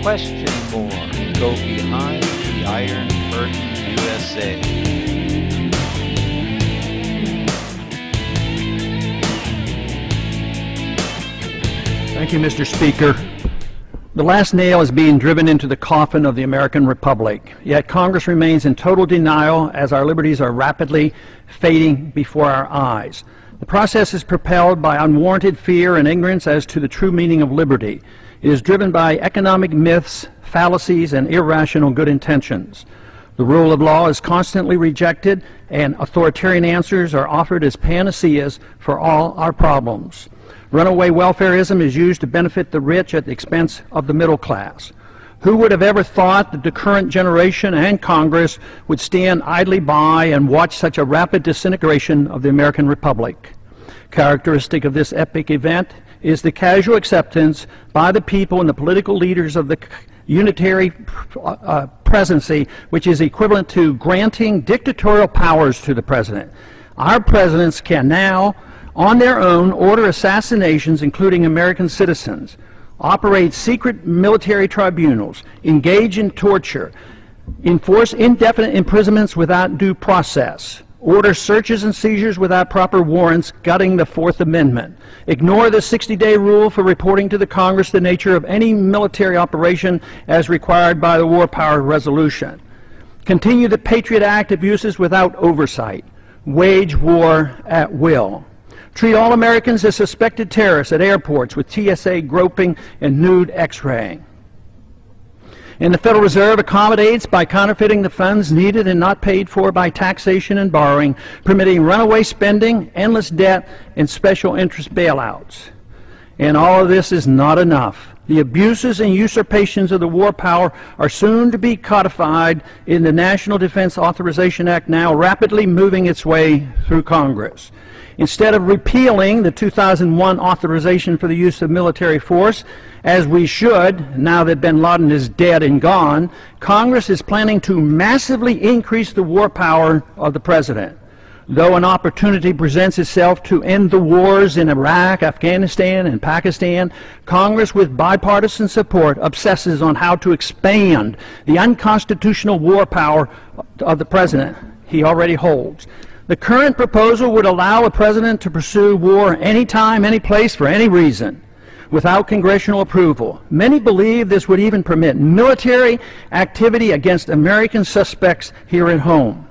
Question 4. Go behind the Iron Curtain, USA. Thank you, Mr. Speaker. The last nail is being driven into the coffin of the American Republic, yet Congress remains in total denial as our liberties are rapidly fading before our eyes. The process is propelled by unwarranted fear and ignorance as to the true meaning of liberty. It is driven by economic myths, fallacies, and irrational good intentions. The rule of law is constantly rejected, and authoritarian answers are offered as panaceas for all our problems. Runaway welfareism is used to benefit the rich at the expense of the middle class. Who would have ever thought that the current generation and Congress would stand idly by and watch such a rapid disintegration of the American Republic? Characteristic of this epic event is the casual acceptance by the people and the political leaders of the unitary presidency, which is equivalent to granting dictatorial powers to the president. Our presidents can now, on their own, order assassinations, including American citizens, operate secret military tribunals, engage in torture, enforce indefinite imprisonments without due process, order searches and seizures without proper warrants, gutting the Fourth Amendment, ignore the 60-day rule for reporting to the Congress the nature of any military operation as required by the War Powers Resolution, continue the Patriot Act abuses without oversight, wage war at will, treat all Americans as suspected terrorists at airports with TSA groping and nude X-raying. And the Federal Reserve accommodates by counterfeiting the funds needed and not paid for by taxation and borrowing, permitting runaway spending, endless debt, and special interest bailouts. And all of this is not enough. The abuses and usurpations of the war power are soon to be codified in the National Defense Authorization Act, now rapidly moving its way through Congress. Instead of repealing the 2001 authorization for the use of military force, as we should, now that bin Laden is dead and gone, Congress is planning to massively increase the war power of the president. Though an opportunity presents itself to end the wars in Iraq, Afghanistan, and Pakistan, Congress, with bipartisan support, obsesses on how to expand the unconstitutional war power of the president he already holds. The current proposal would allow a president to pursue war anytime, any place, for any reason, without congressional approval. Many believe this would even permit military activity against American suspects here at home.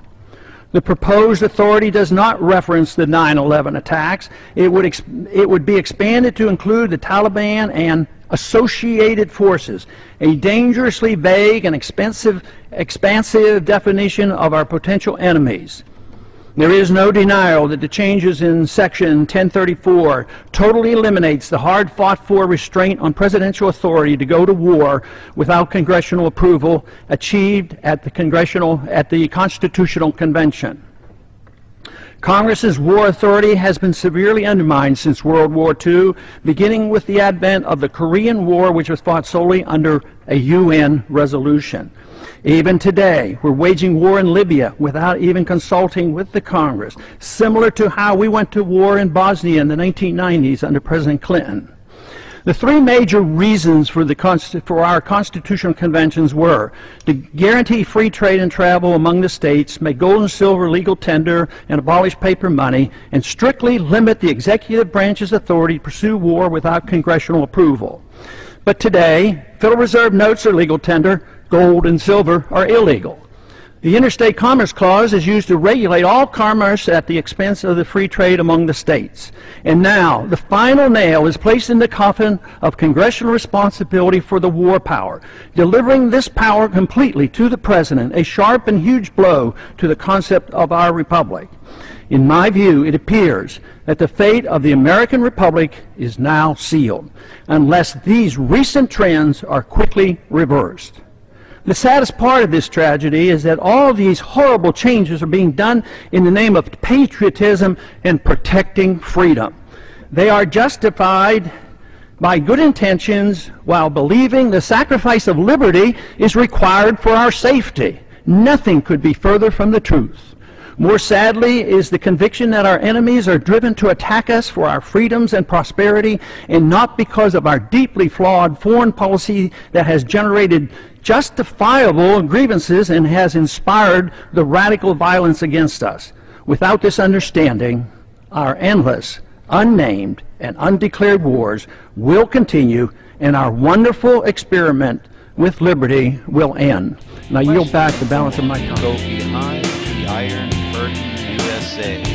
The proposed authority does not reference the 9/11 attacks. It would be expanded to include the Taliban and associated forces, a dangerously vague and expansive definition of our potential enemies. There is no denial that the changes in Section 1034 totally eliminates the hard-fought-for restraint on presidential authority to go to war without congressional approval achieved at the Constitutional Convention. Congress's war authority has been severely undermined since World War II, beginning with the advent of the Korean War, which was fought solely under a UN resolution. Even today, we're waging war in Libya without even consulting with the Congress, similar to how we went to war in Bosnia in the 1990s under President Clinton. The three major reasons for our constitutional conventions were to guarantee free trade and travel among the states, make gold and silver legal tender, and abolish paper money, and strictly limit the executive branch's authority to pursue war without congressional approval. But today, Federal Reserve notes are legal tender, gold and silver are illegal. The Interstate Commerce Clause is used to regulate all commerce at the expense of the free trade among the states. And now, the final nail is placed in the coffin of congressional responsibility for the war power, delivering this power completely to the president, a sharp and huge blow to the concept of our republic. In my view, it appears that the fate of the American Republic is now sealed, unless these recent trends are quickly reversed. The saddest part of this tragedy is that all these horrible changes are being done in the name of patriotism and protecting freedom. They are justified by good intentions while believing the sacrifice of liberty is required for our safety. Nothing could be further from the truth. More sadly is the conviction that our enemies are driven to attack us for our freedoms and prosperity, and not because of our deeply flawed foreign policy that has generated justifiable grievances and has inspired the radical violence against us. Without this understanding, our endless, unnamed, and undeclared wars will continue, and our wonderful experiment with liberty will end. And I yield back the balance of my time. Go behind the Iron Curtain, USA.